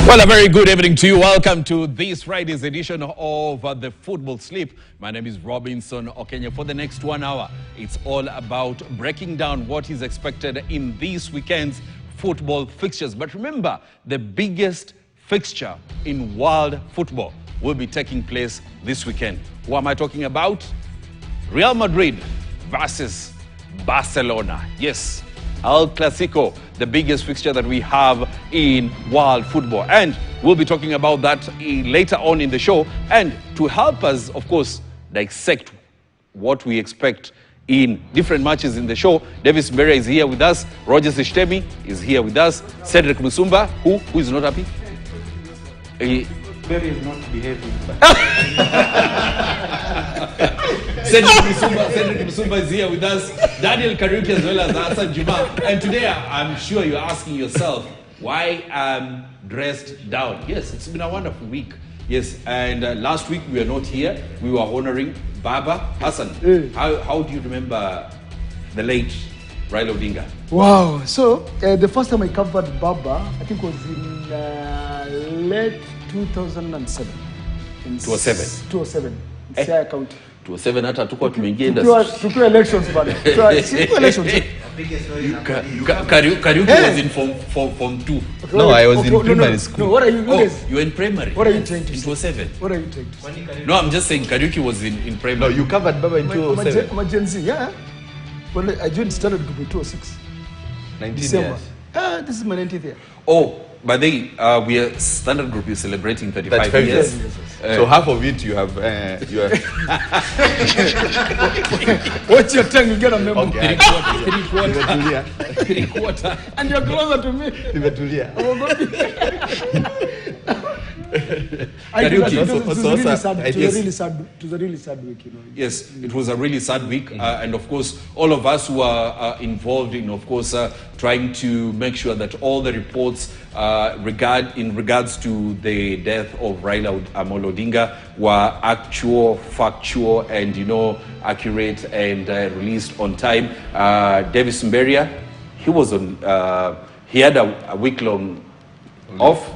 Well, a very good evening to you. Welcome to this Friday's edition of the Football Sleep. My name is Robinson Okenya. For the next 1 hour, it's all about breaking down what is expected in this weekend's football fixtures. But remember, the biggest fixture in world football will be taking place this weekend. Who am I talking about? Real Madrid versus Barcelona. Yes, El Clasico, the biggest fixture that we have in world football. And we'll be talking about that later on in the show. And to help us, of course, dissect what we expect in different matches in the show, Davis Mbere is here with us. Roger Sishtemi is here with us. Cedric Musumba, who is not happy? Mbere is not behaving. Cedric Musumba is here with us. Daniel Kariuki as well as Hassan Juma. And today I'm sure you're asking yourself why I'm dressed down. Yes, it's been a wonderful week. Yes, and last week we were not here. We were honoring Baba. Hassan, how do you remember the late Raila Odinga? Wow. So the first time I covered Baba, I think was in late 2007. 2007. Siaya County. 2007 hata tuko tumeingia tukiwa elections bado. Tukiwa elections. Kariuki was in form 2. No, I was in primary school. No, what are you guys? You were in primary? What are you trying to say? 2007. What are you trying to say? No, I'm just saying Kariuki was in primary. No, you covered Baba in 2007. My Gen Z, yeah. Well, I joined Standard Group in 2006. 19 December. years. This is my 90th year. Oh, but we are Standard Group is celebrating 35 years. So half of it you have What's your tongue? You get a memo. Okay. Three quarter. And you're closer to me. Nimetulia. It was a really sad week, you know. Yes, it was a really sad week, and of course, all of us who are involved in, of course, trying to make sure that all the reports in regards to the death of Raila Amolo Odinga were actual, factual, and accurate and released on time. Davis Mbere, he was on. He had a week-long off.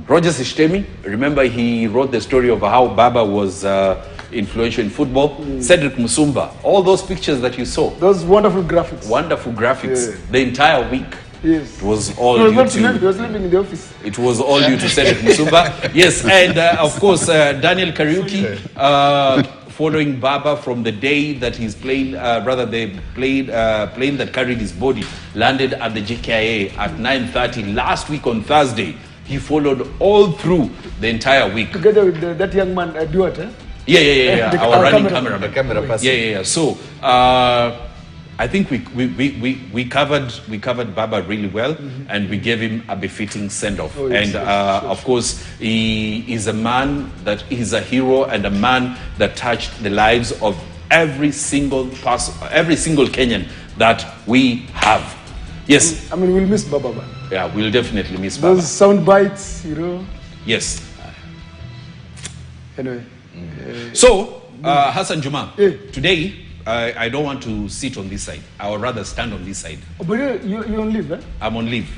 Roger Sishtemi, remember he wrote the story of how Baba was influential in football. Cedric Musumba, all those pictures that you saw. Those wonderful graphics. Yeah. The entire week. Yes. It was all He due to... He was living in the office. It was all due to Cedric Musumba. Yes, and of course, Daniel Kariuki, following Baba from the day that he's playing, the plane that carried his body landed at the JKIA at 9:30 last week on Thursday. He followed all through the entire week. Together with that young man, Duarte, eh? Yeah. Our running cameraman. The camera person. Yeah. So, I think we covered Baba really well, and we gave him a befitting send-off. Oh, yes, and sure. of course, he is a man that is a hero and a man that touched the lives of every single person, every single Kenyan that we have. Yes. I mean, we'll miss Baba. Yeah, we'll definitely miss Baba. Those sound bites, Yes. Anyway. So, Hassan Juma, Yeah. today, I don't want to sit on this side. I would rather stand on this side. Oh, but you're on leave, eh? I'm on leave.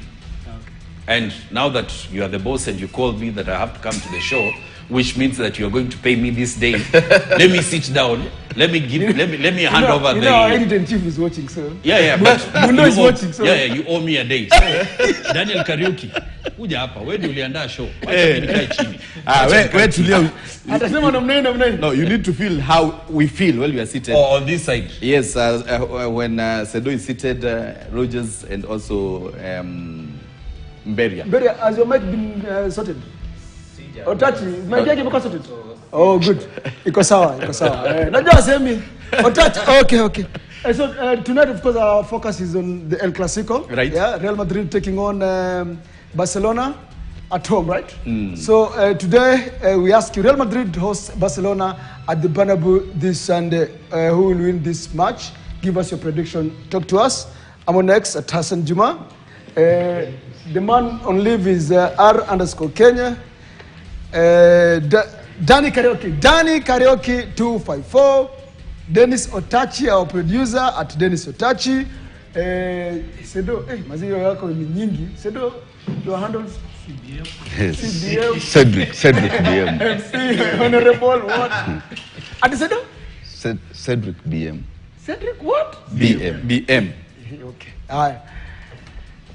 Okay. And now that you are the boss and you called me that I have to come to the show, which means that you are going to pay me this day, let me sit down. Let me hand over the... our editor-in-chief is watching, so... Yeah, but... Mundo is watching, so... Yeah, you owe me a day. So, Daniel Kariuki, kuja hapa, wewe ndio uliandaa show. Wacha mimi nikae chini. Where tulia. Atasema namna. No, you need to feel how we feel while we are seated. Oh, on this side. Yes, when Sedo is seated, Rogers and also Mbere. Mbere, has your mic been sorted? Or touchy? Mic yake imekuwa sorted? Oh, good. Iko sawa. Najua semi. Okay. So tonight, of course, our focus is on the El Clasico. Right. Yeah, Real Madrid taking on Barcelona at home, right? So today we ask you, Real Madrid hosts Barcelona at the Bernabeu this Sunday. Who will win this match? Give us your prediction. Talk to us. I'm on X at Hassan Juma. The man on leave is R_Kenya. Danny Karaoke 254. Dennis Otachi, our producer at Dennis Otachi. Sedo, maziwa yako ni nyingi. Sedo, your handles. Yes. CDM. Cedric BM. MC, Honorable, what? Adisado? Cedric BM. Cedric, what? BM. Okay. All right.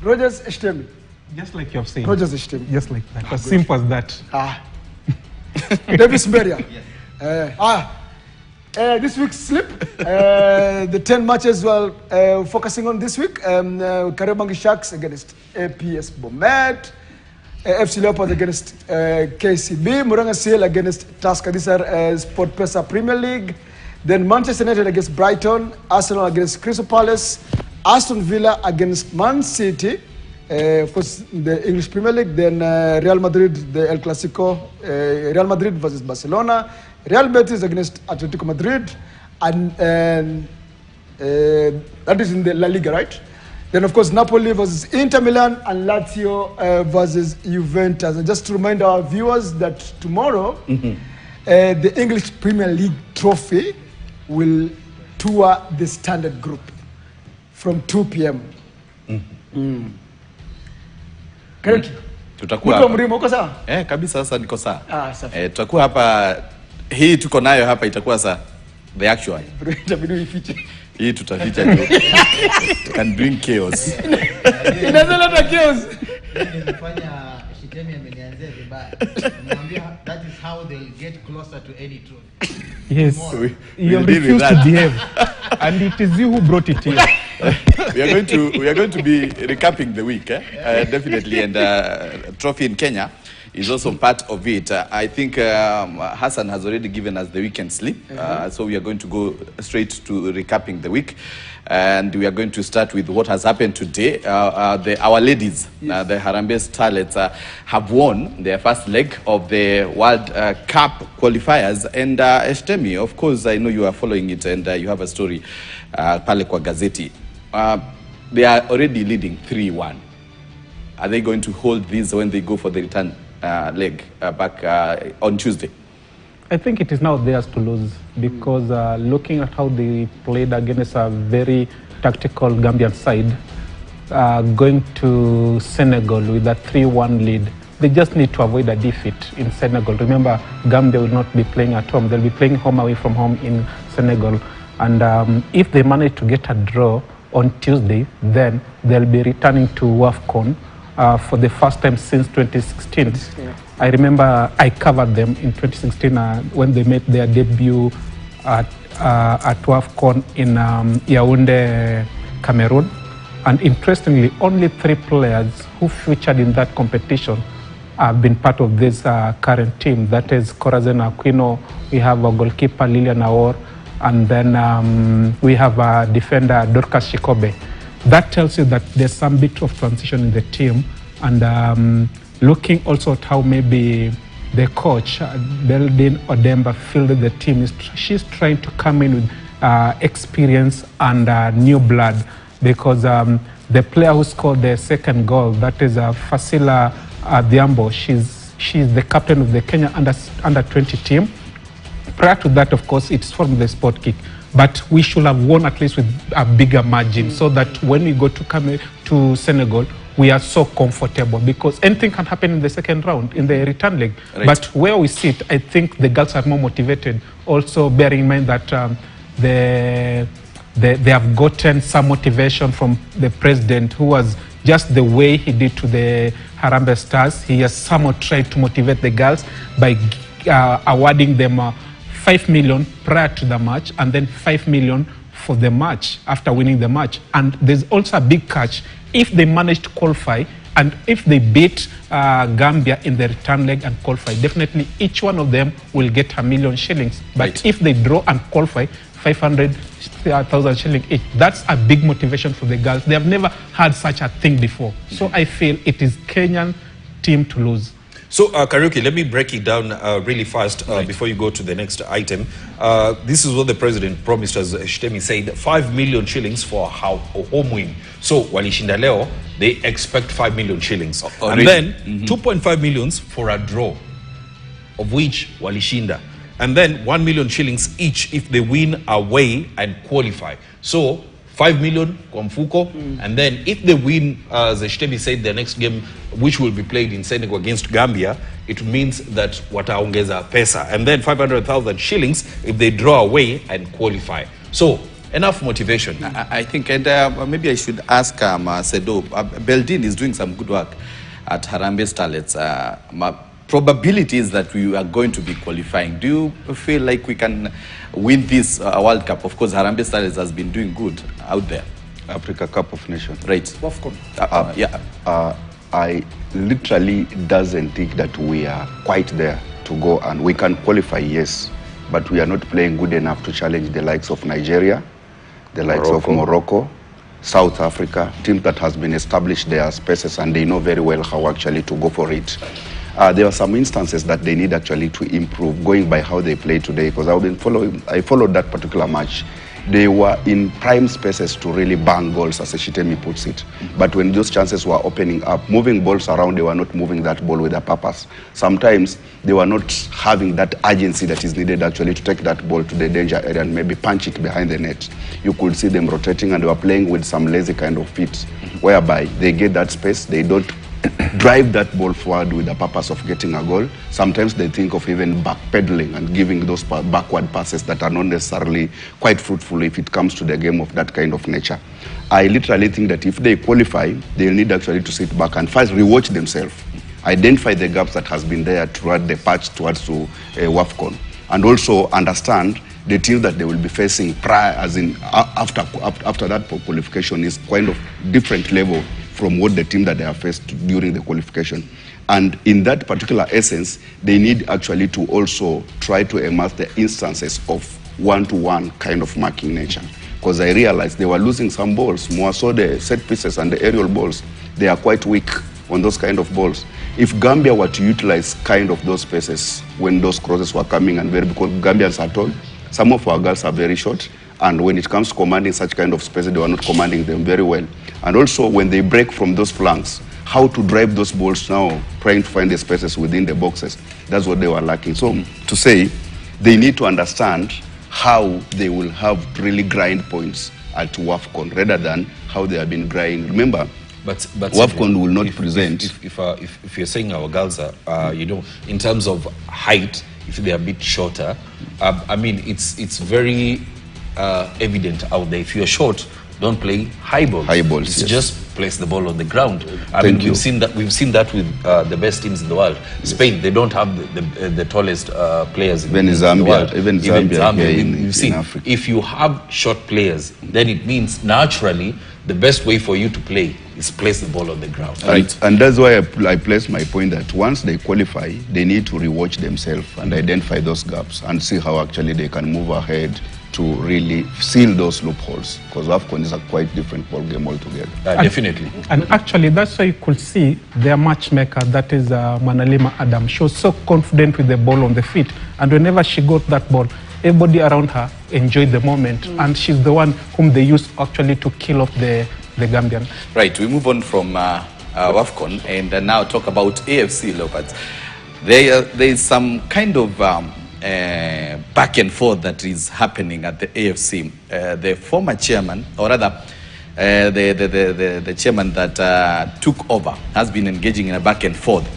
Rogers Eshtemi. Just like you have said. Rogers Eshtemi. Just like that. As simple as that. Davis Mberia. This week's slip, the 10 matches we're focusing on this week. Kariobangi Sharks against APS Bomet, AFC Leopards against KCB, Muranga CL against Tusker. These are Sport Pesa Premier League. Then Manchester United against Brighton, Arsenal against Crystal Palace, Aston Villa against Man City, of course the English Premier League. Then Real Madrid, the El Clasico, Real Madrid versus Barcelona, Real Betis against Atletico Madrid, and that is in the La Liga, right? Then of course Napoli versus Inter Milan and Lazio versus Juventus. And just to remind our viewers that tomorrow the English Premier League trophy will tour the Standard Group from 2 p.m. Kariuki. Tutakuwa Mtu wa hapa. mlima uko sawa? Kabisa sasa niko sawa. Safi. Tutakuwa hapa, hii tuko nayo hapa itakuwa sa the actual. Itabidi uifiche. Hii tutaficha tu. Can bring chaos. Inaweza leta chaos. Nilifanya Shitemi amenianzia vibaya. Namwambia that is how they'll get closer to any truth. Yes. We You have deal with refused to that. behave. And it is you who brought it here. we are going to be recapping the week, definitely, and trophy in Kenya is also part of it. I think Hassan has already given us the weekend sleep, so we are going to go straight to recapping the week, and we are going to start with what has happened today. Our ladies, the Harambee Starlets, have won their first leg of the World Cup qualifiers, and Eshtemi, of course, I know you are following it, and you have a story pale kwa gazeti. They are already leading 3-1. Are they going to hold this when they go for the return leg back on Tuesday? I think it is now theirs to lose because looking at how they played against a very tactical Gambian side, going to Senegal with a 3-1 lead, they just need to avoid a defeat in Senegal. Remember, Gambia will not be playing at home. They'll be playing home away from home in Senegal. And if they manage to get a draw on Tuesday, then they'll be returning to WAFCON for the first time since 2016. Yeah. I remember I covered them in 2016 when they made their debut at WAFCON in Yaoundé, Cameroon. And interestingly, only 3 players who featured in that competition have been part of this current team. That is Corazon Aquino, we have a goalkeeper Lilian Aor, and then we have a defender Dorcas Shikobe. That tells you that there's some bit of transition in the team, and looking also at how maybe the coach, Beldin Odemba, fielded the team. She's trying to come in with experience and new blood, because the player who scored the second goal, that is Fasila Diambo, she's the captain of the Kenya under 20 team. Prior to that, of course, it's from the sport kick. But we should have won at least with a bigger margin, so that when we go to Senegal, we are so comfortable, because anything can happen in the second round, in the return leg. Right. But where we sit, I think the girls are more motivated. Also, bearing in mind that they have gotten some motivation from the president, who was just the way he did to the Harambee Stars. He has somewhat tried to motivate the girls by awarding them 5 million prior to the match, and then 5 million for the match after winning the match. And there's also a big catch. If they manage to qualify, and if they beat Gambia in the return leg and qualify, definitely each one of them will get $1 million shillings. But right. If they draw and qualify, 500,000 shillings each. That's a big motivation for the girls. They have never had such a thing before. So I feel it is Kenyan team to lose. So, Karaoke, let me break it down really fast before you go to the next item. This is what the president promised, as Shtemi said, 5 million shillings for a home win. So, Walishinda Leo, they expect 5 million shillings. And then 2.5 millions for a draw, of which Walishinda. And then 1 million shillings each if they win away and qualify. So, 5 million kwa mfuko, and then if they win, as Eshtemi said, the next game, which will be played in Senegal against Gambia, it means that wataongeza pesa, and then 500,000 shillings if they draw away and qualify. So enough motivation. I think, and maybe I should ask Sedo. Beldin is doing some good work at Harambee Starlets. Probabilities that we are going to be qualifying. Do you feel like we can win this World Cup? Of course, Harambee Starlets has been doing good out there. Africa Cup of Nations. Right. AFCON. Yeah. I literally doesn't think that we are quite there to go, and we can qualify, yes, but we are not playing good enough to challenge the likes of Nigeria, the likes of Morocco, South Africa, teams that has been established their spaces and they know very well how actually to go for it. There are some instances that they need actually to improve, going by how they play today, because I followed that particular match. They were in prime spaces to really bang goals, as Shitemi puts it. But when those chances were opening up, moving balls around, they were not moving that ball with a purpose. Sometimes they were not having that urgency that is needed actually to take that ball to the danger area and maybe punch it behind the net. You could see them rotating, and they were playing with some lazy kind of feet, whereby they get that space, they don't drive that ball forward with the purpose of getting a goal. Sometimes they think of even backpedaling and giving those backward passes that are not necessarily quite fruitful if it comes to the game of that kind of nature. I literally think that if they qualify, they'll need actually to sit back and first rewatch themselves, identify the gaps that has been there toward the patch towards to WAFCON, and also understand the team that they will be facing prior, as in after that qualification, is kind of different level from what the team that they have faced during the qualification. And in that particular essence, they need actually to also try to immerse the instances of one-to-one kind of marking nature. Because I realized they were losing some balls, more so the set pieces and the aerial balls. They are quite weak on those kind of balls. If Gambia were to utilize kind of those spaces when those crosses were coming, and because Gambians are tall, some of our girls are very short, and when it comes to commanding such kind of spaces, they were not commanding them very well. And also when they break from those flanks, how to drive those balls now, trying to find the spaces within the boxes, that's what they were lacking. So to say, they need to understand how they will have really grind points at WAFCON rather than how they have been grinding. Remember, but WAFCON will not present. If you're saying our girls are, you know, in terms of height, if they're a bit shorter, I mean, it's very evident out there. If you're short, don't play high balls. High balls, it's yes. Just place the ball on the ground. We've seen that with the best teams in the world. Yes. Spain, they don't have the tallest players in the world. Even Zambia we've seen. In Africa. If you have short players, then it means naturally the best way for you to play is place the ball on the ground. Right. And that's why I place my point that once they qualify, they need to rewatch themselves and identify those gaps and see how actually they can move ahead to really seal those loopholes, because AFCON is a quite different ball game altogether. Definitely. And actually, that's why you could see their matchmaker, that is Manalima Adam. She was so confident with the ball on the feet, and whenever she got that ball, everybody around her enjoyed the moment, and she's the one whom they used actually to kill off the Gambian. Right, we move on from WAFCON and now talk about AFC Leopards. There is some kind of back and forth that is happening at the AFC. The former chairman, or rather the chairman that took over, has been engaging in a back and forth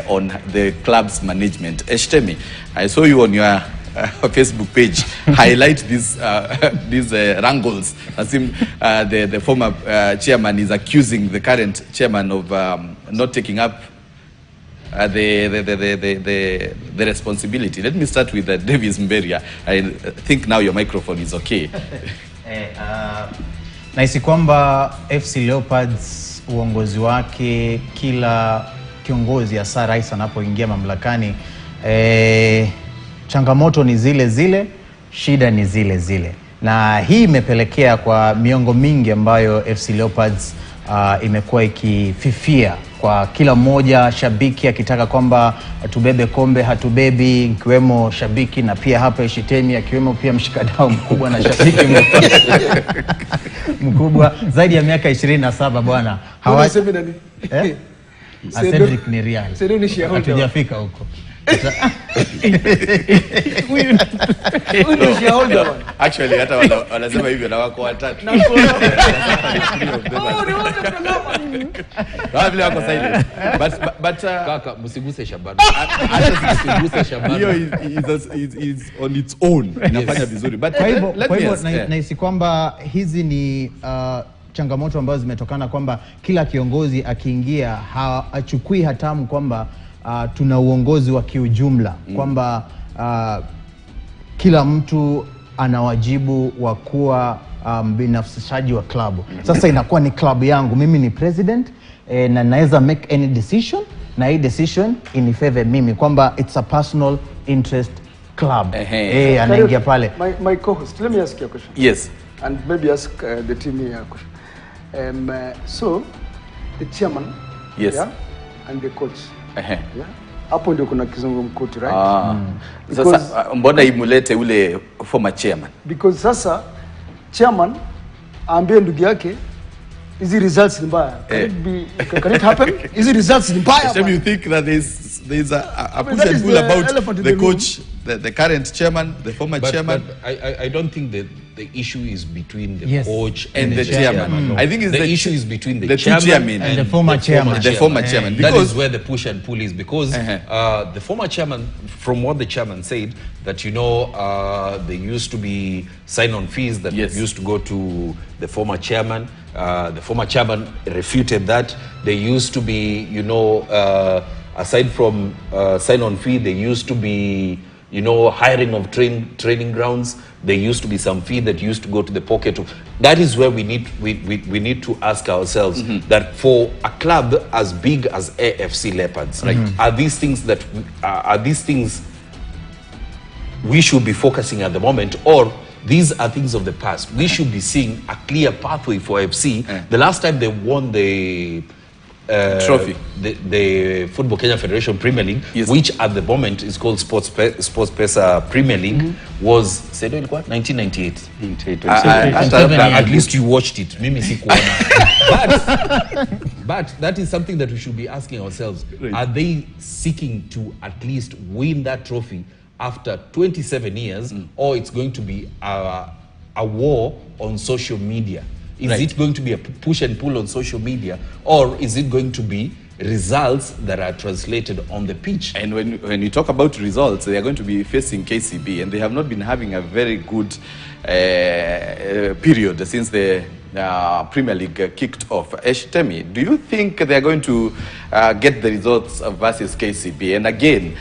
on the club's management. Eshtemi, I saw you on your Facebook page highlight these wrangles. As in, the former chairman is accusing the current chairman of not taking up the responsibility. Let me start with Davis Mberia. I think now your microphone is okay. Naisi kwamba FC Leopards uongozi wake, kila kiongozi hasa rais anapoingia mamlakani, changamoto ni zile zile, shida ni zile zile. Na hii imepelekea kwa miongo mingi ambayo FC Leopards imekuwa ikififia, kwa kila mmoja shabiki akitaka kwamba tubebe kombe hatubebi, ikiwemo shabiki na pia hapa Eshitemi akiwemo pia mshikadau mkubwa na shabiki mkubwa zaidi ya miaka 27 bwana. Hawasemi nani? Cedric ni real. Cedric ni shareholder. Hatujafika huko. Actually, hata wanasema hivyo na wako watatu. Vile wako silent. But kaka msiguse Shabana. Hata msiguse Shabana. Hiyo is on its own. Inafanya vizuri. But kwa hivyo nahisi kwamba hizi ni changamoto ambazo zimetokana kwamba kila kiongozi akiingia hachukui hatamu kwamba tuna uongozi wa kiujumla, kwamba kila mtu ana wajibu wa kuwa binafsishaji wa klabu. Sasa inakuwa ni klabu yangu, mimi ni president na naweza make any decision, na hii decision in favor mimi, kwamba it's a personal interest club. Anaingia pale. My co-host, let me ask you a question. Yes. And maybe ask the team here a question. So the chairman, yes, yeah, and the coach, yeah, hapo ndio kuna kizungumkuti, right? Sasa mbona imulete ule former chairman? Because sasa chairman aambie ndugu yake hizi results ni mbaya. Can it happen? Hizi results ni mbaya. So you think that there's a push and pull about the coach, the current chairman, the former chairman? But I don't think that the issue is between the coach and the chairman. No. I think it's the issue is between the chairman and the former chairman. The former chairman. That is where the push and pull is, because the former chairman, from what the chairman said, that there used to be sign-on fees that used to go to the former chairman. The former chairman refuted that. There used to be, aside from sign-on fee, there used to be, hiring of training grounds. There used to be some fee that used to go to the pocket of. That is where we need to ask ourselves that for a club as big as AFC Leopards, are these things we should be focusing at the moment, or these are things of the past? We should be seeing a clear pathway for FC. The last time they won the trophy, the Football Kenya Federation Premier League, which at the moment is called Sports Pesa Premier League, was 1998. At least you watched it. Mimi sikuona. But that is something that we should be asking ourselves. Are they seeking to at least win that trophy after 27 years, or it's going to be a war on social media? Is it going to be a push and pull on social media, or is it going to be results that are translated on the pitch? And when you talk about results, they are going to be facing KCB, and they have not been having a very good period since the Premier League kicked off. Eshtemi, do you think they are going to get the results versus KCB? And again,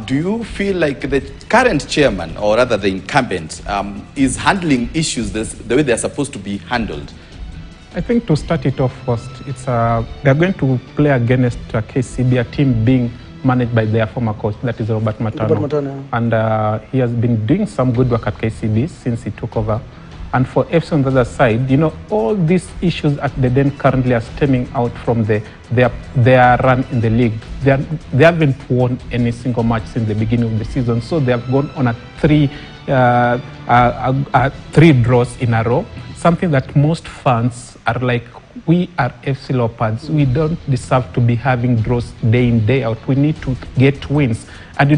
do you feel like the current chairman, or rather the incumbent, is handling issues the way they are supposed to be handled? I think to start it off first, it's they're going to play against KCB, a team being managed by their former coach, that is Robert Matano. And he has been doing some good work at KCB since he took over. And for FC on the other side, all these issues at the then currently are stemming out from their run in the league. They haven't won any single match since the beginning of the season, so they have gone on three draws in a row. Something that most fans are like, we are FC Leopards. We don't deserve to be having draws day in, day out. We need to get wins. And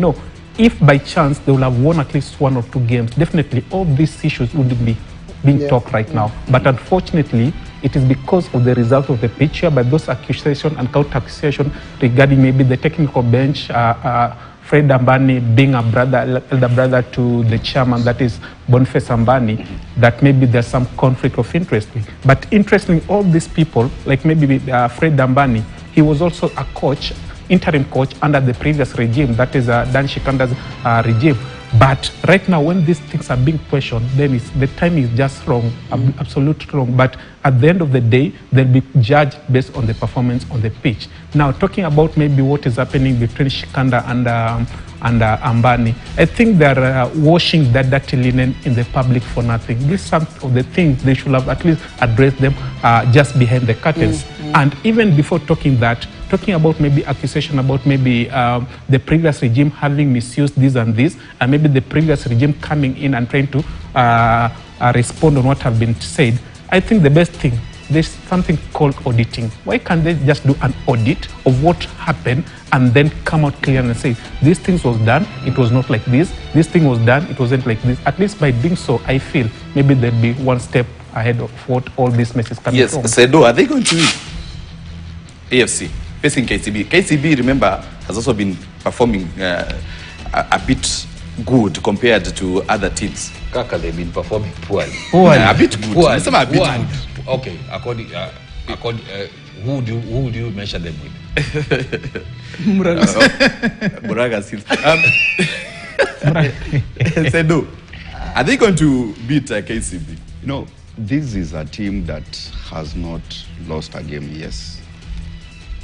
if by chance they will have won at least 1 or 2 games, definitely all these issues wouldn't be being talked right now. But unfortunately, it is because of the result of the pitch here, by those accusations and counter-accusations regarding maybe the technical bench, Fred Ambani being elder brother to the chairman, that is Boniface Ambani, that maybe there's some conflict of interest. But interestingly, all these people, like maybe Fred Ambani, he was also a coach, interim coach under the previous regime, that is Dan Shikanda's regime. But right now, when these things are being questioned, then the time is just wrong, absolutely wrong. But at the end of the day, they'll be judged based on the performance on the pitch. Now, talking about maybe what is happening between Shikanda and Ambani, I think they're washing that dirty linen in the public for nothing. This is some of the things they should have at least addressed them just behind the curtains. And even before talking about maybe accusation about maybe the previous regime having misused this and this, and maybe the previous regime coming in and trying to respond on what have been said, I think the best thing there's something called auditing. Why can't they just do an audit of what happened and then come out clear and say, these things was done, it was not like this thing was done, it wasn't like this. At least by doing so, I feel maybe there'd be one step ahead of what all these messes coming from. Yes, Sedo, are they going to win? AFC, facing KCB. KCB, remember, has also been performing a bit good compared to other teams. Kaka, they've been performing poorly. A bit good. Poorly. Some are a bit Poorly. good. Okay, according, who do you measure them with? Muraga Seals. Sedo, are they going to beat KCB? No, this is a team that has not lost a game, yes.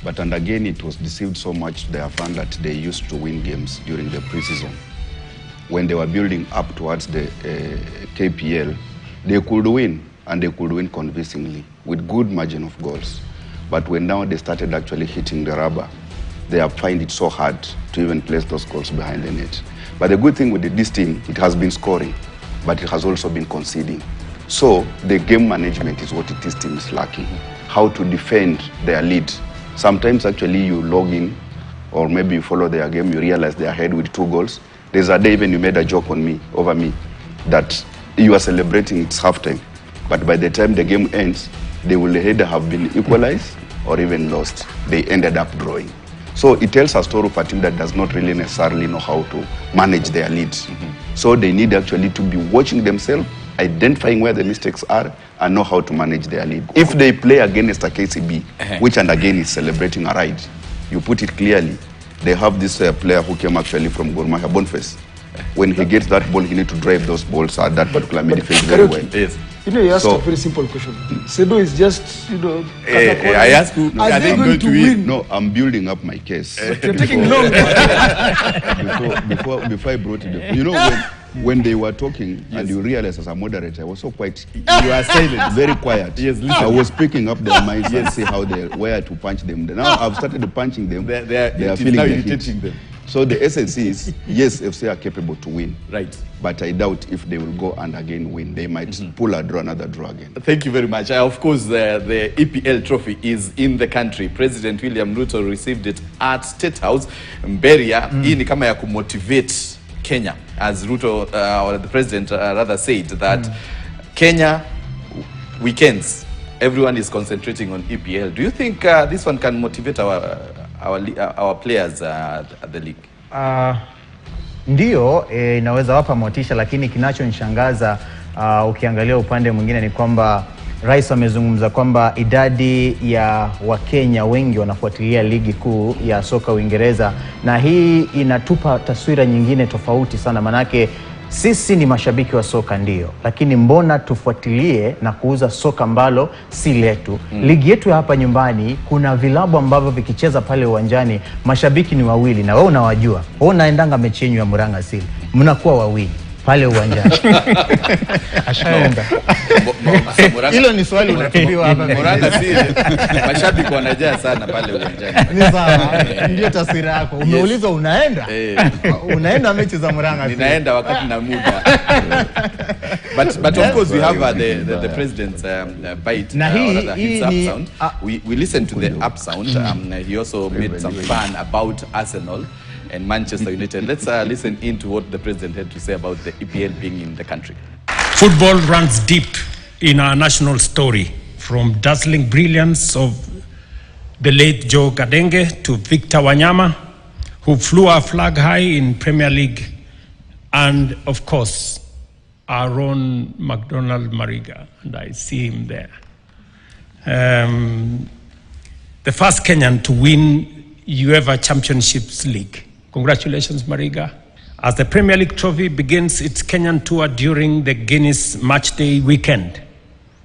But and again, it was deceived so much their fan that they used to win games during the preseason. When they were building up towards the KPL, they could win, and they could win convincingly with good margin of goals. But when now they started actually hitting the rubber, they have find it so hard to even place those goals behind the net. But the good thing with this team, it has been scoring, but it has also been conceding. So the game management is what this team is lacking. How to defend their lead. Sometimes actually you log in, or maybe you follow their game, you realize they are ahead with 2 goals. There's a day even you made a joke on me, over me, that you are celebrating it's halftime. But by the time the game ends, they will either have been equalized or even lost. They ended up drawing. So it tells a story of a team that does not really necessarily know how to manage their leads. So they need actually to be watching themselves, identifying where the mistakes are, and know how to manage their lead. If they play against a KCB, which and again is celebrating a ride, you put it clearly, they have this player who came actually from Gor Mahia, Boniface. When he gets that ball, he needs to drive those balls at that particular midfield very well. Yes. You know, you asked a very simple question. Sedo is just, I ask you, are they going to win? No, I'm building up my case. You're taking long. Before I brought it up. You know, when they were talking, and you realize as a moderator, I was so quiet. You are silent, very quiet. Yes, I was picking up their minds and see where to punch them. Now I've started punching them. They are feeling the heat. them. So the essence is, yes, FC are capable to win. Right. But I doubt if they will go and again win. They might pull another draw again. Thank you very much. Of course, the EPL trophy is in the country. President William Ruto received it at State House, Mberia. Hii ni kama ya kumotivate Kenya, as Ruto, or the president rather said that Kenya weekends, everyone is concentrating on EPL. Do you think this one can motivate our players at the league? Ndio, inaweza wapa motisha, lakini kinachonishangaza ukiangalia upande mwingine ni kwamba Rais amezungumza kwamba idadi ya Wakenya wengi wanafuatilia ligi kuu ya soka Uingereza, na hii inatupa taswira nyingine tofauti sana. Manake sisi ni mashabiki wa soka ndio, lakini mbona tufuatilie na kuuza soka ambalo si letu? Ligi yetu ya hapa nyumbani kuna vilabu ambavyo vikicheza pale uwanjani mashabiki ni wawili, na wewe unawajua. Wewe unaendanga mechi yenu ya Murang'a Seal, mnakuwa wawili pale uwanjani. Ashaenda. Hilo ni swali unakibiwa hapa. Murang'a Seal, mashabiki wanajaa sana pale uwanjani. Ni sawa, ndio taswira yako. Umeulizwa unaenda? Unaenda mechi za Murang'a Seal? Ninaenda wakati na muda. But of course we have the president's bite, or his up sound. We listened to the up sound. He also made some fun about Arsenal and Manchester United. Let's listen into what the president had to say about the EPL being in the country. Football runs deep in our national story, from dazzling brilliance of the late Joe Gadenge to Victor Wanyama, who flew our flag high in Premier League, and of course, our own McDonald Mariga, and I see him there. The first Kenyan to win UEFA Championships League. Congratulations, Mariga. As the Premier League trophy begins its Kenyan tour during the Guinness Match Day weekend,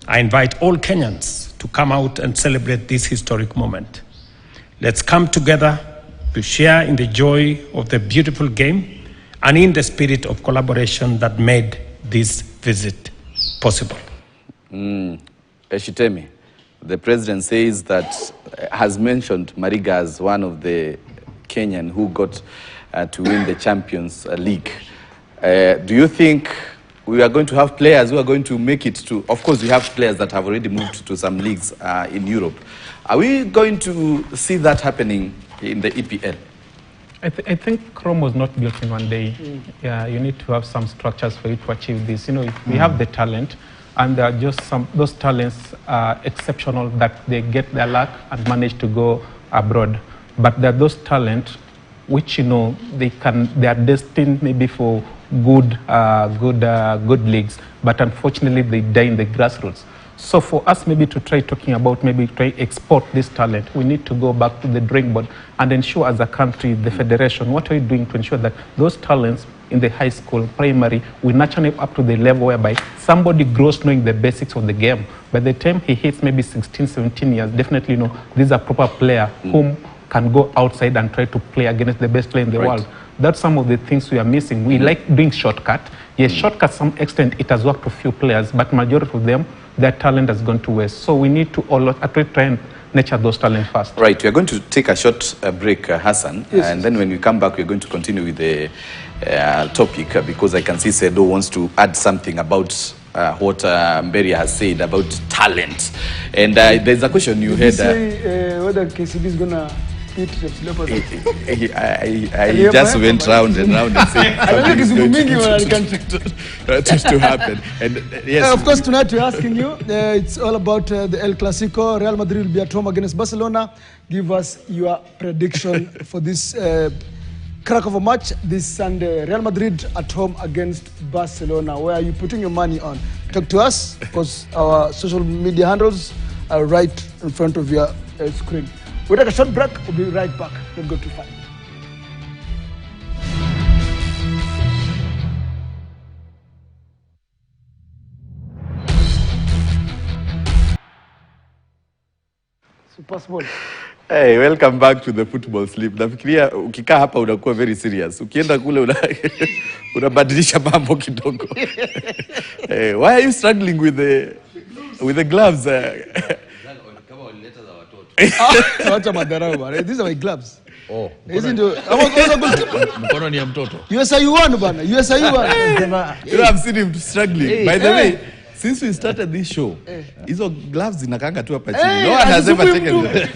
I invite all Kenyans to come out and celebrate this historic moment. Let's come together to share in the joy of the beautiful game and in the spirit of collaboration that made this visit possible. Eshitemi, the president says that, has mentioned Mariga as one of the Kenyan who got to win the Champions League. Do you think we are going to have players who are going to make it to, of course, we have players that have already moved to some leagues in Europe. Are we going to see that happening in the EPL? I think Rome was not built in one day. Yeah, you need to have some structures for you to achieve this. You know, if we have the talent, and there are just those talents are exceptional that they get their luck and manage to go abroad. But there are those talents which, you know, they are destined maybe for good leagues, but unfortunately they die in the grassroots. So for us maybe to try talking about maybe try export this talent, we need to go back to the drawing board and ensure as a country, the federation, what are we doing to ensure that those talents in the high school, primary, we nurture them up to the level whereby somebody grows knowing the basics of the game. By the time he hits maybe 16, 17 years, definitely, you know, this is a proper player whom can go outside and try to play against the best player in the world. That's some of the things we are missing. We like doing shortcut. Yes, shortcut, some extent, it has worked for few players, but majority of them, their talent has gone to waste. So we need to try and nurture those talents first. Right, we are going to take a short break, Hassan, and then when we come back, we're going to continue with the topic because I can see Sedo wants to add something about what Mberia has said about talent. And there's a question you had. Say whether KCB is going to beat AFC Leopards. I just went round and round and said to happen. And yes, of course, tonight we're asking you, it's all about the El Clasico. Real Madrid will be at home against Barcelona. Give us your prediction for this crack of a match this Sunday. Real Madrid at home against Barcelona. Where are you putting your money on? Talk to us, because our social media handles are right in front of your screen. We'll take a short break. We'll be right back. Don't go too far. Super Bowl. Hey, welcome back to the football sleep. Nafikiria ukikaa hapa unakuwa very serious. Ukienda kule unabadilisha mambo kidogo. Hey, why are you struggling with the gloves? These are my gloves. Oh. Mkono ni ya mtoto. USIU bana. You know, I've seen him struggling. By the way, since we started this show, hizo gloves zinakanga tu hapa chini. No one has ever taken them.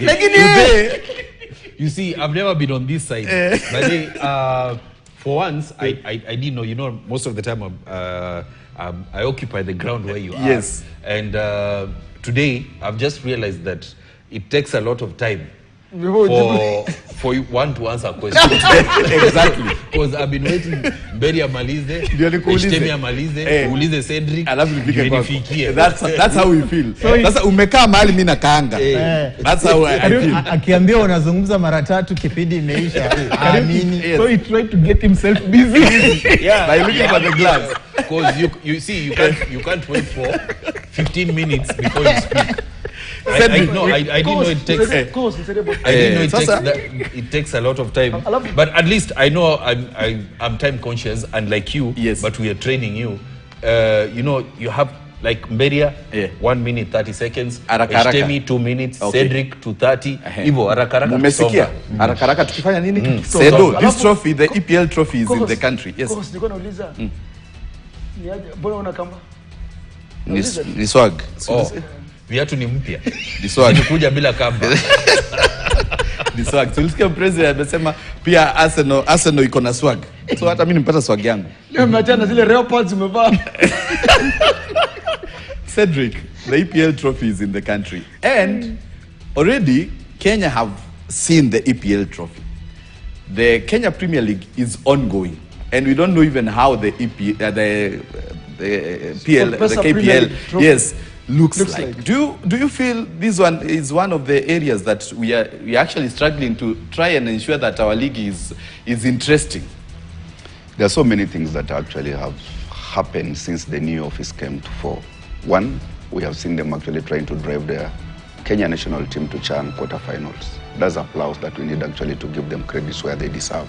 You see, I've never been on this side. But for once, I didn't know. You know, most of the time I occupy the ground where you are. Yes. And today, I've just realized that it takes a lot of time for one to answer questions. Exactly. Because I've been waiting Mberia Malize, Shtemi Malize, Ulize Cedric, that's how we feel. Sasa umekaa mahali mimi nakaanga. That's how I feel. Akiambia unazungumza mara tatu kipindi imeisha. Amini. So he tried to get himself busy. Yeah, by looking for the gloves. Because you see, you can't wait for 15 minutes before you speak. I didn't know it takes. It takes a lot of time. But at least I know I'm time conscious, and like you. Yes. But we are training you. You know, you have like Mberia, 1 minute 30 seconds. Shtemi 2 minutes. Okay. Cedric 2:30. Ivo arakaraka. Mumesikia? Arakaraka tukifanya nini? Sedo, this trophy, the EPL trophy is in the country. Yes. Niko nauliza. Mbona una kamba? Ni swag. Viatu ni mpya. Nikuja bila kamba. Ni swag. Tulisikia president amesema pia Arsenal iko na swag. So hata mimi nimpata swag yangu. Leo mnachana zile Leopards umevaa. Cedric, the EPL trophy is in the country. And already Kenya have seen the EPL trophy. The Kenya Premier League is ongoing. And we don't know even how the KPL looks like. Do you feel this one is one of the areas that we are actually struggling to try and ensure that our league is interesting? There are so many things that actually have happened since the new office came to fore. One, we have seen them actually trying to drive their Kenya national team to CHAN quarterfinals. That's applause that we need actually to give them credits where they deserve.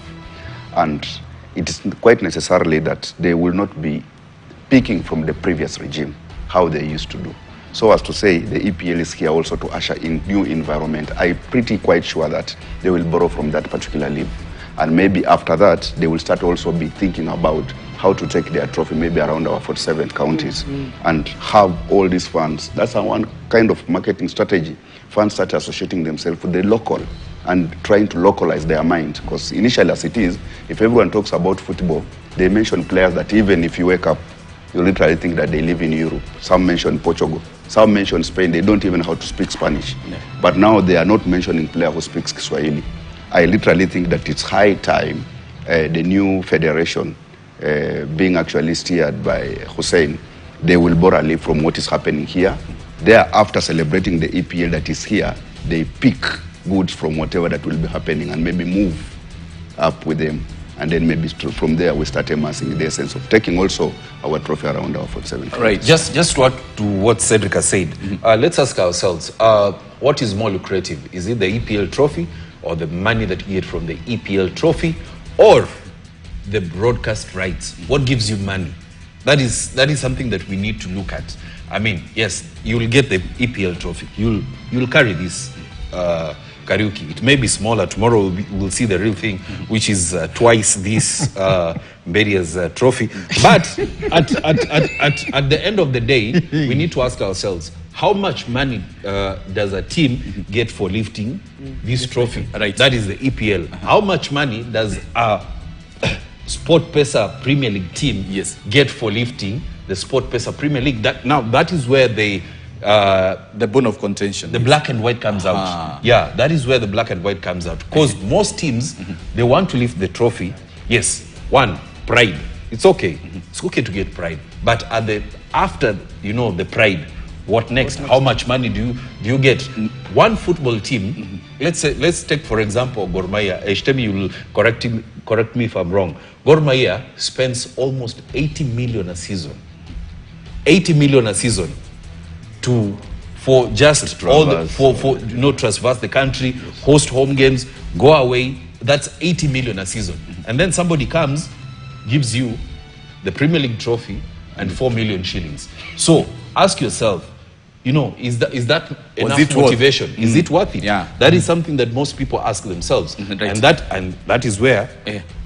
And it is quite necessarily that they will not be picking from the previous regime, how they used to do. So as to say, the EPL is here also to usher in new environment. I'm pretty quite sure that they will borrow from that particular league. And maybe after that, they will start also be thinking about how how to take their trophy maybe around our 47 counties and have all these funds. That's one kind of marketing strategy. Fans start associating themselves with the local and trying to localize their mind. Because initially, as it is, if everyone talks about football, they mention players that even if you wake up, you literally think that they live in Europe. Some mention Portugal. Some mention Spain. They don't even know how to speak Spanish. Yeah. But now they are not mentioning player who speaks Kiswahili. I literally think that it's high time the new federation being actually steered by Hussein, they will borrow a leaf from what is happening here. There, after celebrating the EPL that is here, they pick goods from whatever that will be happening and maybe move up with them. And then maybe from there we start amassing the essence of taking also our trophy around our 47. Right. Just to what Cedric has said, let's ask ourselves, what is more lucrative? Is it the EPL trophy or the money that you get from the EPL trophy or the broadcast rights? What gives you money? That is something that we need to look at. I mean, yes, you will get the EPL trophy. You'll carry this karaoke. It may be smaller. Tomorrow we'll see the real thing, which is twice this Mberia's trophy. But at the end of the day, we need to ask ourselves, how much money does a team get for lifting this trophy? Right. That is the EPL. How much money does a SportPesa Premier League team get for lifting the SportPesa Premier League? That is where the bone of contention, the black and white comes out. Yeah, that is where the black and white comes out. Because most teams, they want to lift the trophy. Yes, one, pride. It's okay. It's okay to get pride. But after the pride, what next? How much money do you get? One football team, let's take for example Gor Mahia. Eshtemi, you will correct me if I'm wrong. Gor Mahia spends almost 80 million a season. 80 million a season for traverse the country, host home games, go away. That's 80 million a season. And then somebody comes, gives you the Premier League trophy and 4 million shillings. So ask yourself, is that enough motivation? Is it worth it? Yeah. That is something that most people ask themselves. Right. And that is where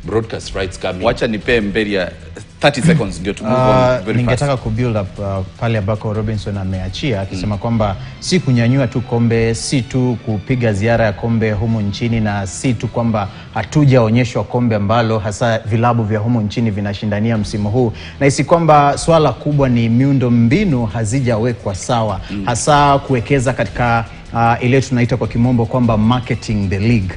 broadcast rights come in. Wacha nipe Mberia 30 seconds ndio to move on very fast. Ningetaka kubuild up pale ambako Robinson ameachia akisema kwamba si kunyanyua tu kombe, si tu kupiga ziara ya kombe humu nchini, na si tu kwamba hatujaonyeshwa kombe ambalo hasa vilabu vya humu nchini vinashindania msimu huu, na isi kwamba swala kubwa ni miundo mbinu hazijawekwa sawa, hasa kuwekeza katika ile tunaita kwa kimombo kwamba marketing the league.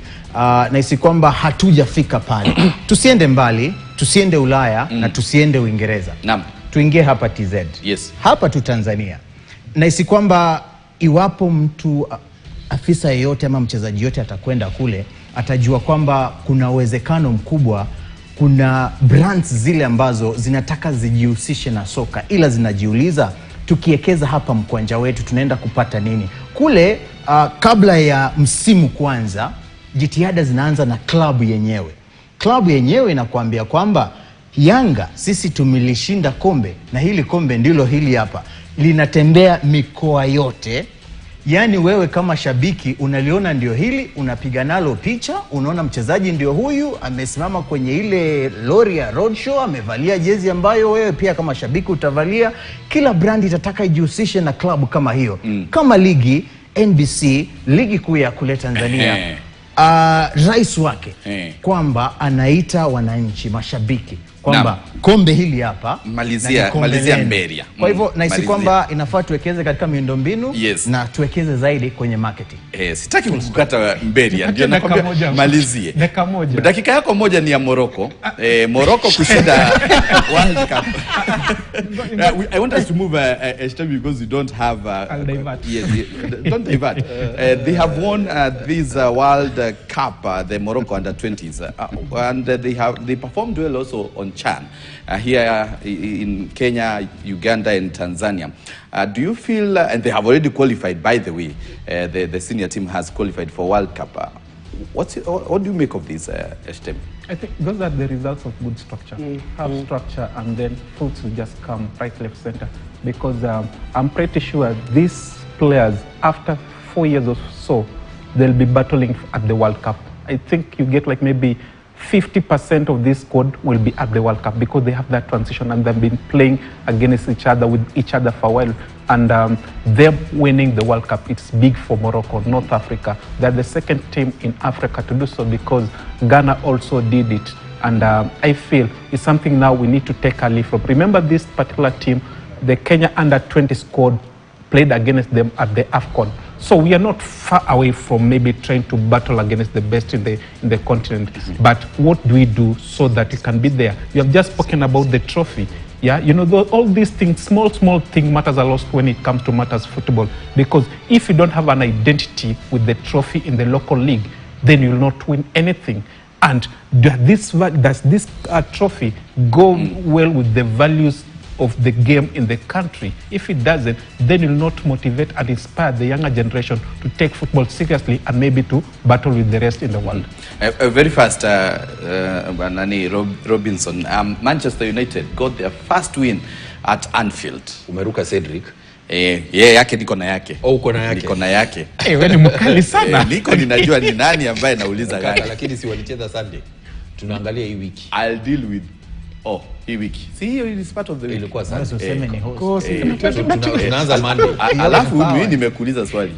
Na isi kwamba hatujafika pale. Tusiende mbali, tusiende Ulaya na tusiende Uingereza. Naam. Tuingie hapa TZ. Yes. Hapa tu Tanzania. Na isi kwamba iwapo mtu afisa yeyote ama mchezaji yote atakwenda kule, atajua kwamba kuna uwezekano mkubwa, kuna brands zile ambazo zinataka zijihusishe na soka, ila zinajiuliza tukiekeza hapa mkwanja wetu tunaenda kupata nini? Kule kabla ya msimu kuanza, jitihada zinaanza na klabu yenyewe. Klabu yenyewe inakuambia kwamba Yanga sisi tumelishinda kombe na hili kombe ndilo hili hapa. Linatembea mikoa yote. Yani wewe kama shabiki unaliona ndio hili, unapiga nalo picha, unaona mchezaji ndio huyu, amesimama kwenye ile lori ya roadshow, amevalia jezi ambayo wewe pia kama shabiki utavalia. Kila brand itataka ijihusishe na klabu kama hiyo. Kama ligi NBC, ligi kuu ya kule Tanzania, rais wake kwamba anaita wananchi, mashabiki kwamba kombe hili hapa malizia Mberia. Kwa hivyo nahisi kwamba inafaa tuwekeze katika miundombinu na tuwekeze zaidi kwenye marketing. Sitaki kukata Mberia, ndio nakwambia malizie. Dakika yako moja ni ya Morocco. Morocco kushinda World Cup. I want us to move because we don't have don't divert. They have won this World Cup, the Morocco under-20s, and they performed well also on CHAN here in Kenya, Uganda and Tanzania. Do you feel, and they have already qualified, by the way, the senior team has qualified for World Cup. What do you make of this, Eshtemi? I think those are the results of good structure. Have structure and then fruits will just come right, left, center. Because I'm pretty sure these players, after 4 years or so, they'll be battling at the World Cup. I think you get like maybe 50% of this squad will be at the World Cup because they have that transition and they've been playing against each other, with each other for a while. And them winning the World Cup, it's big for Morocco, North Africa. They're the second team in Africa to do so because Ghana also did it. And I feel it's something now we need to take a leaf from. Remember this particular team, the Kenya under-20 squad played against them at the AFCON. So we are not far away from maybe trying to battle against the best in the continent. But what do we do so that it can be there? You have just spoken about the trophy. Yeah, you know, all these things, small thing matters a lot when it comes to matters football. Because if you don't have an identity with the trophy in the local league, then you will not win anything. And does this trophy go well with the values of the game in the country? If it doesn't, then it will not motivate and inspire the younger generation to take football seriously and maybe to battle with the rest in the world. Very fast, Robinson. Manchester United got their first win at Anfield. Umeruka Cedric. Yake niko na yake. Uko na yake. Niko na yake. Wewe ni mkali sana. Niko ninajua ni nani ambaye nauliza gani. Lakini si walicheza Sunday. Tunaangalia hii wiki. I'll deal with hii wiki. See, hiyo is part of the week. Ilikuwa Sunday. Useme ni host. Tunaanza Monday. Alafu mimi nimekuuliza swali.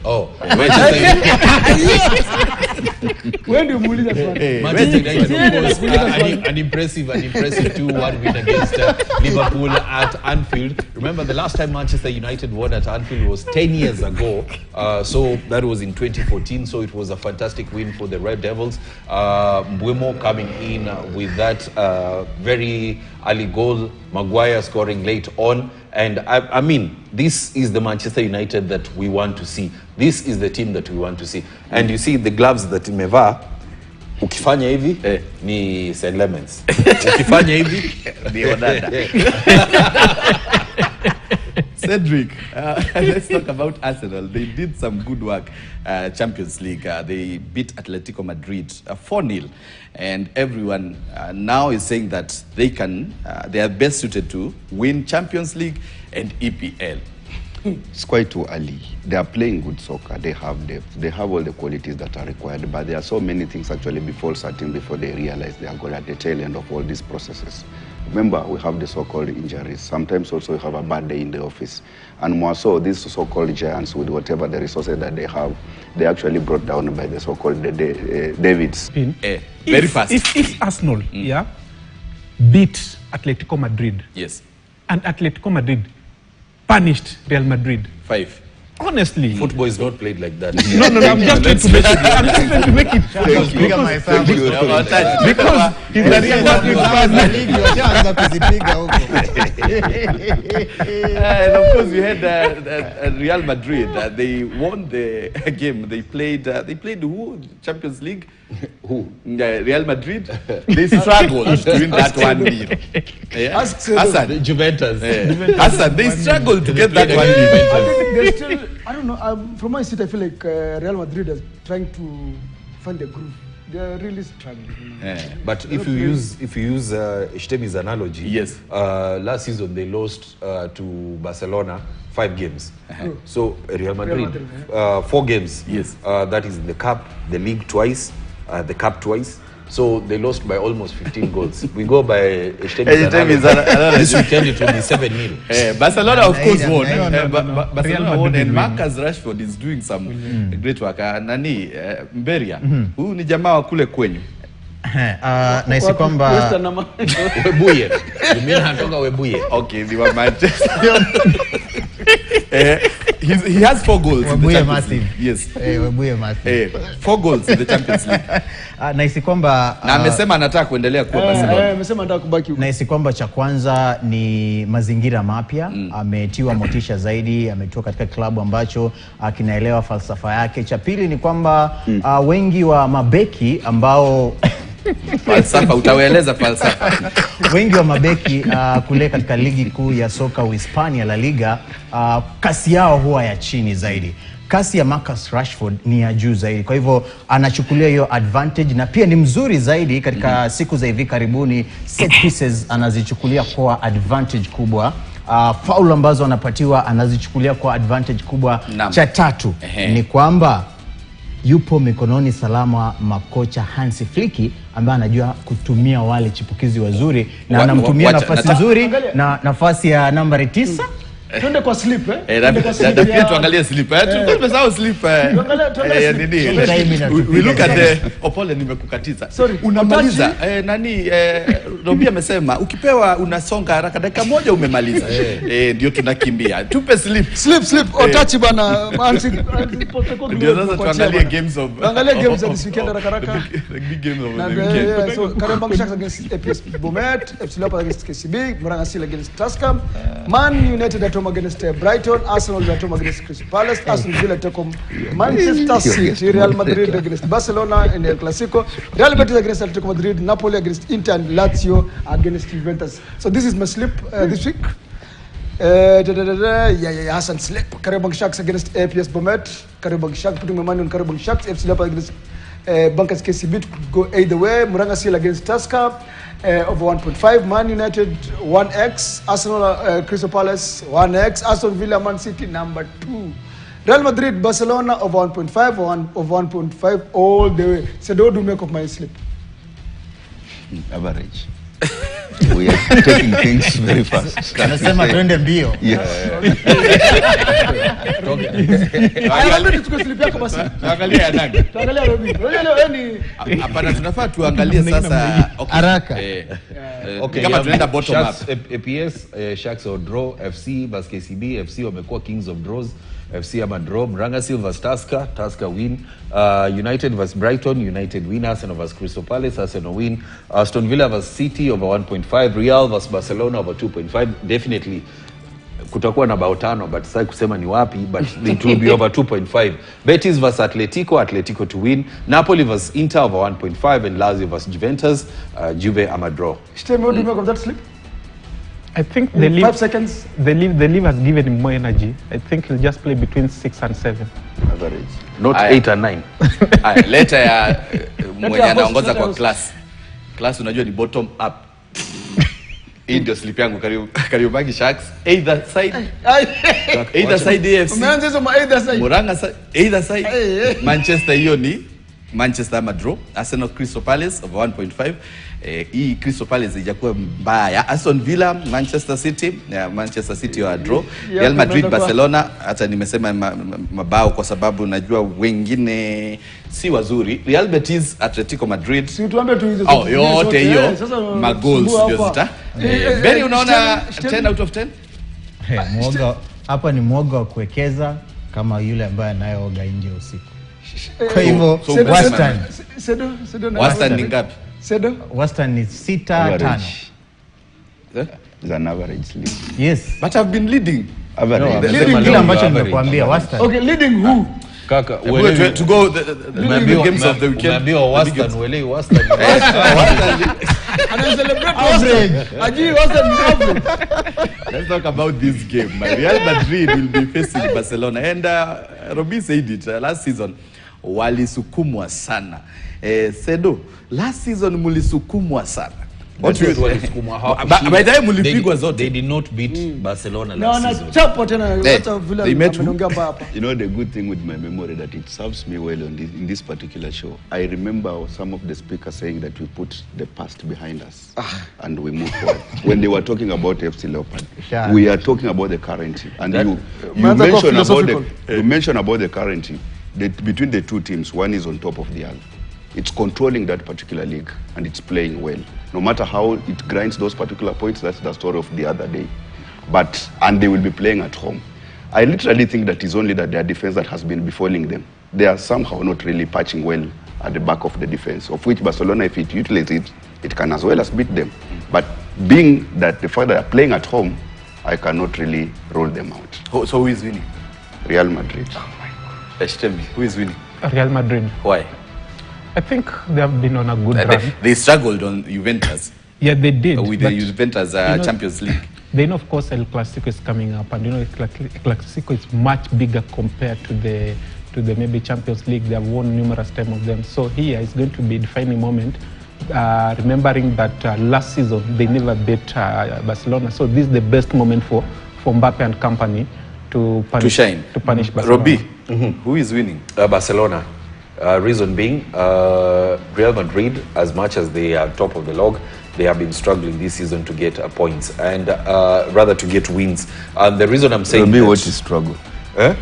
Wewe ndio muuliza swali. Manchester United an impressive 2-1 win against Liverpool at Anfield. Remember the last time Manchester United won at Anfield was 10 years ago. So that was in 2014. So it was a fantastic win for the Red Devils. Mbeumo coming in with that very early goal, Maguire scoring late on. And I mean, this is the Manchester United that we want to see. This is the team that we want to see. And you see the gloves that imevaa, ukifanya hivi ni St. Lemons. Ukifanya hivi ni Odada. Cedric, let's talk about Arsenal. They did some good work, Champions League. They beat Atletico Madrid 4-0. And everyone now is saying that they are best suited to win Champions League and EPL. It's quite too early. They are playing good soccer. They have depth. They have all the qualities that are required. But there are so many things actually before they realize they are going at the tail end of all these processes. Remember, we have the so-called injuries. Sometimes also we have a bad day in the office. And more so, these so-called giants, with whatever the resources that they have, they actually brought down by the so-called Davids. Very fast. If Arsenal beat Atletico Madrid, yes, and Atletico Madrid punished Real Madrid 5. Honestly, football is not played like that. No, I'm just trying to make it. I'm just trying to make it because he's a Real Madrid and of course, we had Real Madrid. They won the game. They played who? Champions League. Who? Real Madrid. They struggled to win that 1-0. Hassan, Juventus. Hassan, they struggled to get that 1-0. I think they're still. I don't know. From my seat, I feel like Real Madrid is trying to find a groove. They are really struggling. But if you use Shtemi's analogy, yes, last season they lost to Barcelona 5 games. So Real Madrid 4 games. Yes, that is the cup, the league twice, the cup twice. So they lost by almost 15 goals. We go by Shtemi's analogy. This weekend it will be 7-0. Barcelona of course won. Barcelona won, and Marcus Rashford is doing some great work. Mberia, huyu ni jamaa wa kule kwenyu. Nahisi kwamba Webuye. You mean anatoka Webuye? Okay, they were Manchester. He has 4 goals in the Champions League. Yes. Webuye massive. 4 goals in the Champions League. Nahisi kwamba na amesema anataka kuendelea kuwa Barcelona. Amesema anataka kubaki huko. Nahisi kwamba cha kwanza ni mazingira mapya. Ametiwa motisha zaidi, ametoka katika klabu ambacho kinaelewa falsafa yake. Cha pili ni kwamba wengi wa mabeki ambao falsafa, utawaeleza falsafa. Wengi wa mabeki kule katika ligi kuu ya soka Uhispania, La Liga, kasi yao huwa ya chini zaidi. Kasi ya Marcus Rashford ni ya juu zaidi. Kwa hivyo anachukulia hiyo advantage, na pia ni mzuri zaidi katika siku za hivi karibuni. Set pieces anazichukulia kwa advantage kubwa. Foul ambazo anapatiwa anazichukulia kwa advantage kubwa. Cha tatu ni kwamba yupo mikononi salama makocha Hansi Flick ambaye anajua kutumia wale chipukizi wazuri na anamtumia nafasi nzuri na nafasi ya nambari 9. Twende kwa slip pia tuangalie slip. Tumesahau slip. We look at the Opole nimekukatiza. Unamaliza nani Robi amesema ukipewa unasonga haraka dakika moja umemaliza. Ndio tunakimbia. Tupe slip. Otachi bana. Ndio sasa tuangalie games of this weekend haraka. Big games of the weekend. So Harambee Starlets against AFC Bomet, AFC Leopards against KCB, Mombasa Road against Tusker, Man United at home against Brighton, Arsenal at home against Crystal Palace, Aston Villa at home Manchester City, Real Madrid against Barcelona in El Clasico, Real Betis against Atletico Madrid, Napoli against Inter, and Lazio against Juventus. So this is my slip this week. Hassan slip. Kariobangi Sharks against APS Bomet, Kariobangi Sharks putting my money on Kariobangi Sharks, AFC Leopards against Bunkers KCB to go either way. Mombasa Road against Tusker over 1.5. Man United 1x. Arsenal Crystal Palace 1x. Aston Villa Man City number 2. Real Madrid Barcelona over 1.5 over 1.5 all the way. So don't do make of my slip. Average. We are taking things very fast. Anasema twende mbio. Tuangalie nani? Tuangalie Robi. Hapana, tunafaa tuangalie sasa haraka. Okay, kama tunaenda bottom up. APS Sharks or draw, FC vs KCB, FC wamekuwa kings of draws. FC ama draw, Mombasa Silver Tusker win, United vs Brighton, United win, Arsenal vs Crystal Palace, Arsenal win, Aston Villa vs City over 1.5, Real vs Barcelona over 2.5, definitely kutakuwa na bao 5 but sasa kusema ni wapi, but it will be over 2.5. Betis vs Atletico to win, Napoli vs Inter over 1.5, and Lazio vs Juventus, Juve ama draw. Stay what do you make of that slip? I think 5 seconds. The leave has given him more energy. I think he'll just play between 6 and 7. Average. Not 8 and 9. Later ya mwenye anaongoza kwa class unajua ni bottom up. Hii ndio slip yangu Kariobangi Sharks either side AFC. Umeanza hizo either side. Mombasa either side. Manchester hiyo ni Manchester ama draw. Arsenal Crystal Palace over 1.5. Hii Crystal Palace haijakuwa mbaya. Aston Villa Manchester City wa draw. Real Madrid Barcelona, hata nimesema mabao kwa sababu najua wengine si wazuri. Real Betis Atletico Madrid. Si tuambie tu hizo. Yote hiyo magoals ndio zita. Very unaona 10 out of 10? Mwoga hapa ni mwoga wa kuwekeza kama yule ambaye anayeoga nje usiku. Kwa hivyo Western ni ngapi? Western ni 6-5. It's an average slip. Yes. But I've been leading. Average. Kile ambacho nimekuambia Western. Okay, leading who? Kaka, to go the games of the weekend. Umeambiwa Western, uelewi Western. And celebrate average. Aji Western ni average. Let's talk about this game. Real Madrid will be facing Barcelona, and Robi said it last season. Walisukumwa sana. Sedo, last season mulisukumwa sana. What you walisukuma? By the time mulipigwa zote. They did not beat Barcelona last season. No, chapo tena hata vile amenongea hapa. You know the good thing with my memory that it serves me well in this particular show. I remember some of the speakers saying that we put the past behind us and we move forward. When they were talking about AFC Leopards, we are talking about the current team. And you mentioned about the current team. Between the two teams, one is on top of the other. It's controlling that particular league and it's playing well. No matter how it grinds those particular points, that's the story of the other day. And they will be playing at home. I literally think that it's only that their defense that has been befalling them. They are somehow not really patching well at the back of the defense, of which Barcelona, if it utilizes it, it can as well as beat them. But being that the fact that they are playing at home, I cannot really roll them out. So who is winning? Real Madrid. Tell me, who is winning? Real Madrid. Why? I think they have been on a good run. They struggled on Juventus. Yeah, they did. With the Juventus Champions League. Then, of course, El Clasico is coming up, and El Clasico is much bigger compared to the maybe Champions League. They have won numerous times of them. So here is going to be a defining moment. Remembering that last season they never beat Barcelona, so this is the best moment for Mbappe and company to punish Barcelona. Robbie, who is winning? Barcelona. Reason being, Real Madrid, as much as they are top of the log, they have been struggling this season to get points and rather to get wins. And the reason I'm saying what is struggle?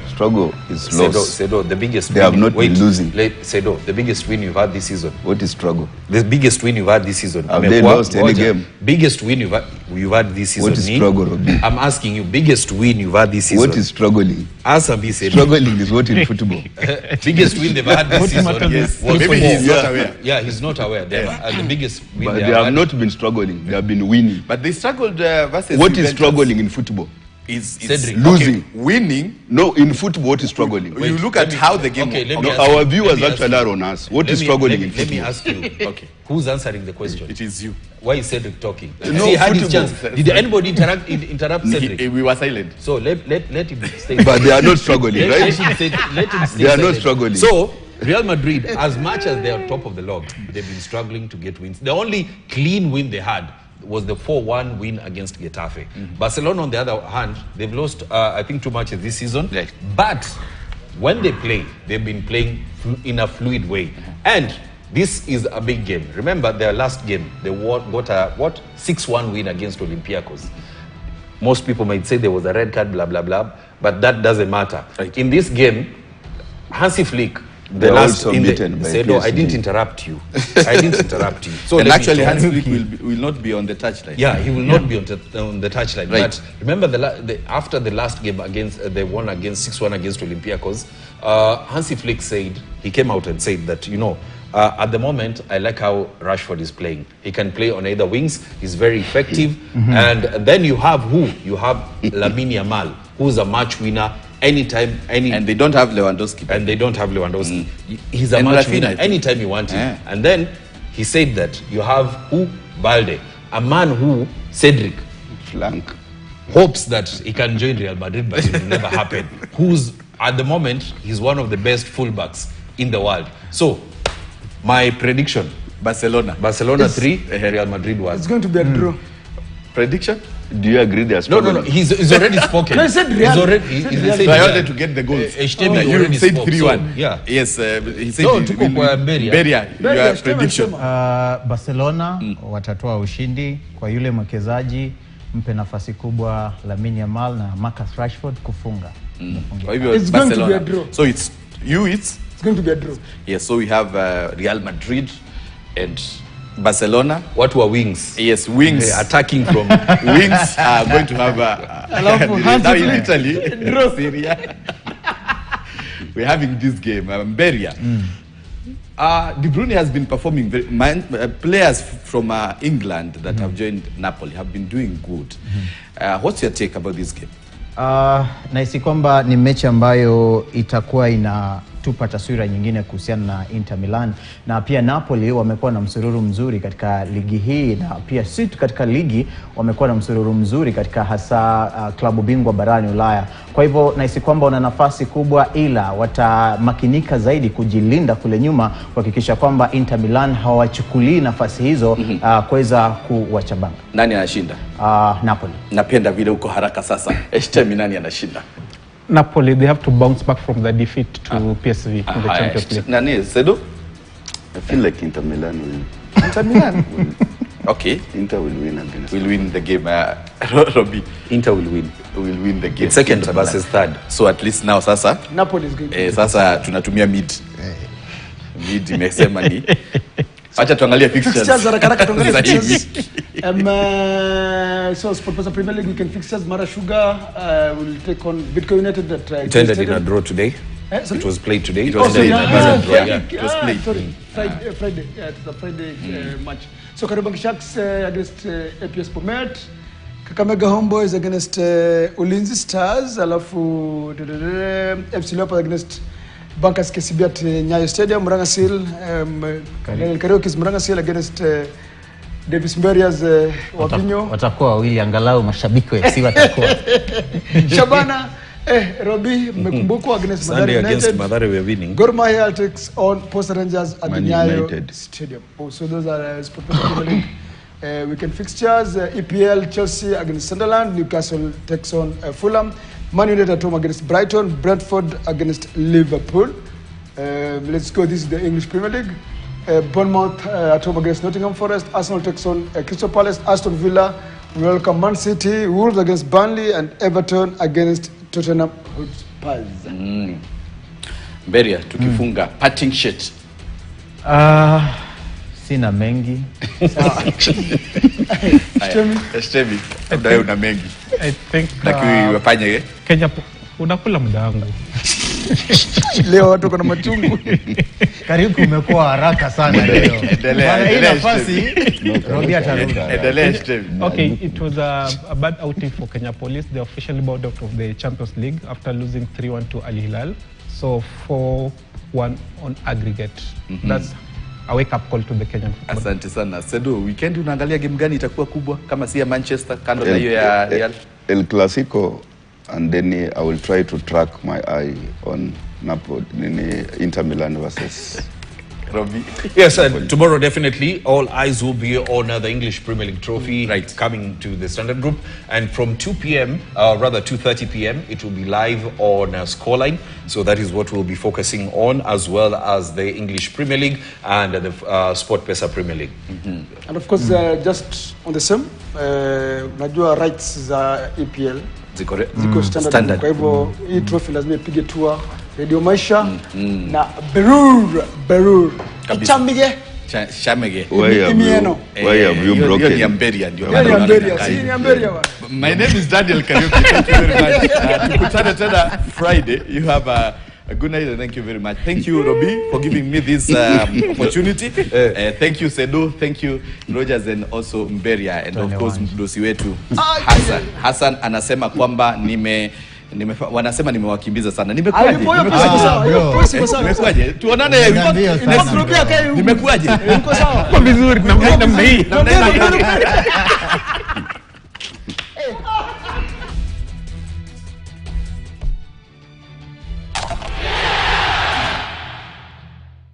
Struggle is loss. Sedo, the biggest they win. Have not been losing. Sedo, the biggest win you've had this season. What is struggle? The biggest win you've had this season. Have they lost any game? Biggest win you've had this season. What is struggle, Robbie? I'm asking you, biggest win you've had this season. What is struggling? Answer me, Sedo. Struggling is what in football. Biggest win they've had this season. Yes. Was Maybe he's not aware. Yeah, he's not aware. The biggest win But they have not been struggling. They have been winning. But they struggled versus What Juventus. is struggling in football? Is Cedric. Losing. Okay, winning. No, in football, what is struggling? You look at how the game. Okay, let No, me ask our you- viewers let me ask actually you. are on us. What is Let me- struggling let me- in football? Let me ask you. Okay. Who's answering the question? It is you. Why is Cedric talking? No, He had his football. chance. Did anybody interrupt Cedric? We were silent. So let him stay. But they are not struggling, Let right? him stay They are not silent. struggling. So Real Madrid, as much as they are top of the log, they've been struggling to get wins. The only clean win they had was the 4-1 win against Getafe. Barcelona, on the other hand, they've lost, I think, 2 matches this season. Right. But when they play, they've been playing in a fluid way. And this is a big game. Remember, their last game, they got a 6-1 win against Olympiacos. Most people might say there was a red card, blah, blah, blah, but that doesn't matter. Right. In this game, Hansi Flick, They are also beaten by said, no, I PSG. didn't interrupt you. I didn't interrupt you. So And let me actually, talk. Hans Flick will not be on the touchline. Yeah, he will not be on the touchline. Right. But remember, after the last game against they won against 6-1 against Olympiacos, Hansi Flick said, he came out and said that, at the moment, I like how Rashford is playing. He can play on either wings. He's very effective. And then you have who? You have Lamine Yamal, who's a match winner anytime, And they don't have Lewandowski. and they don't have Lewandowski. He's a And match Rafinha, winner I think. anytime you want him. Yeah. And then he said that you have who? Balde, a man who, Cedric, Flank. hopes that he can join Real Madrid, but it will never happen. Who's, at the moment, he's one of the best fullbacks in the world. So, my prediction, Barcelona. Barcelona 3, Real Madrid 1. It's going to be a draw. Prediction? Do you agree they are No, struggling? he's already spoken. No, he said Real. He's already, He said he Real. said So I Real. wanted to get the goals. Htm You already said spoke, 3-1. so, yeah. Yes, he said No, tuko kwa Beria. Beria, Beria, your Htm prediction. alisema. Barcelona watatoa ushindi kwa yule mwekezaji, mpe nafasi kubwa Lamine Yamal na Marcus Rashford kufunga. Kwa hivyo, It's going to be Barcelona. a draw. So it's you, it's It's going to be a draw. yes. So we have Real Madrid and Barcelona. What were wings? Yes, wings. Attacking from Wings are going to have Alafu Hansi now in Flick. Italy, draw Syria. We're having this game, Beria. De Bruyne has been performing very. Players from England that have joined Napoli have been doing good. What's your take about this game? Nahisi kwamba ni mechi ambayo itakuwa inatupa taswira nyingine kuhusiana na Inter Milan, na pia Napoli wamekuwa na msururu mzuri katika ligi hii, na pia si tu katika ligi, wamekuwa na msururu mzuri katika hasa klabu bingwa barani Ulaya. Kwa hivyo nahisi kwamba wana nafasi kubwa, ila watamakinika zaidi kujilinda kule nyuma kuhakikisha kwamba Inter Milan hawachukulii nafasi hizo kuweza kuwachabanga. Nani anashinda? Napoli. Napenda vile uko haraka sasa. Htm nani anashinda? Napoli, they have to bounce back from the defeat to PSV in the Champions League. Nani? Sedo? I feel like Inter Milan will. Inter Milan. Okay. Inter will win against. We'll win the game. Robbie. Inter will win. Will win the game. It's second Inter Milan. versus third. So at least now sasa Napoli is going to sasa tunatumia mid. Mid imesema ni. Acha tuangalie fixtures fixtures. haraka haraka tuangalie Za hii fixtures. wiki. So SportPesa Premier League weekend fixtures. Mara Sugar will take on Bidco United at It ended in a draw today. Sorry? It was played today. It was Oh, played. yeah, It was Friday. played. It was played. Sorry, Friday. Yeah, it's a Friday match. So Kariobangi Sharks against APS Bomet. Kakamega Homeboys against Ulinzi Stars. Alafu AFC Leopards against Bankers KCB at Nyayo Stadium. Murang'a Seal, Karaoke's Murang'a Seal against Davis Mberia's Wapinyo. Watakuwa wawili angalau mashabiki wa FC watakuwa. Shabana Robbie mmekumbukwa against Mathare Sunday against United. Mathare we're winning. Gor Mahia takes on Posta Rangers at Man the Nyayo United. Stadium. So those are SportPesa Premier League weekend fixtures. EPL, Chelsea against Sunderland. Newcastle takes on Fulham. Man United at home against Brighton. Brentford against Liverpool. Let's go. This is the English Premier League. Bournemouth at home against Nottingham Forest. Arsenal takes on Crystal Palace. Aston Villa welcome Man City. Wolves against Burnley, and Everton against Tottenham Hotspur. Beria tukifunga parting shot. Sina mengi. Estemi, ndio una mengi. I think wafanye Kenya unakula muda wangu. Leo watu kuna machungu. Karibu umekuwa haraka sana leo. Endelea nafasi Robbie atarudi. Endelea Estemi. Okay, it was a bad outing for Kenya Police. They officially bowed out of the Champions League after losing 3-1 to Al Hilal. So 4-1 on aggregate. That's a wake up call to the Kenyan football. Asante sana. Sedo, weekend unaangalia game gani itakuwa kubwa kama si ya Manchester kando na hiyo ya Real? El Clasico, and then I will try to track my eye on Napoli, Inter Milan versus Robbie. Yes, tomorrow definitely all eyes will be on the English Premier League trophy coming to the Standard Group, and from 2 p.m. Rather 2:30 p.m. it will be live on Scoreline. So that is what we'll be focusing on, as well as the English Premier League and the SportPesa Premier League. And of course, just on the same, unajua rights za EPL ziko standard. Kwa hivyo hii trophy lazima ipige tour Radio Maisha na Berur Chamige Shamege. Why have you broken? Niamberia ndio. Niamberia. My name is Daniel Kariuki. Thank you very much. Tukutane tena Friday. You have a good night and thank you very much. Thank you Robbie for giving me this opportunity. Thank you Sedo, thank you Rogers, and also Mberia, and of course mdosi wetu Hassan anasema kwamba wanasema nimewakimbiza sana. Nimekuaje? Tuonane. Nimekuaje? Kwa vizuri namna hii.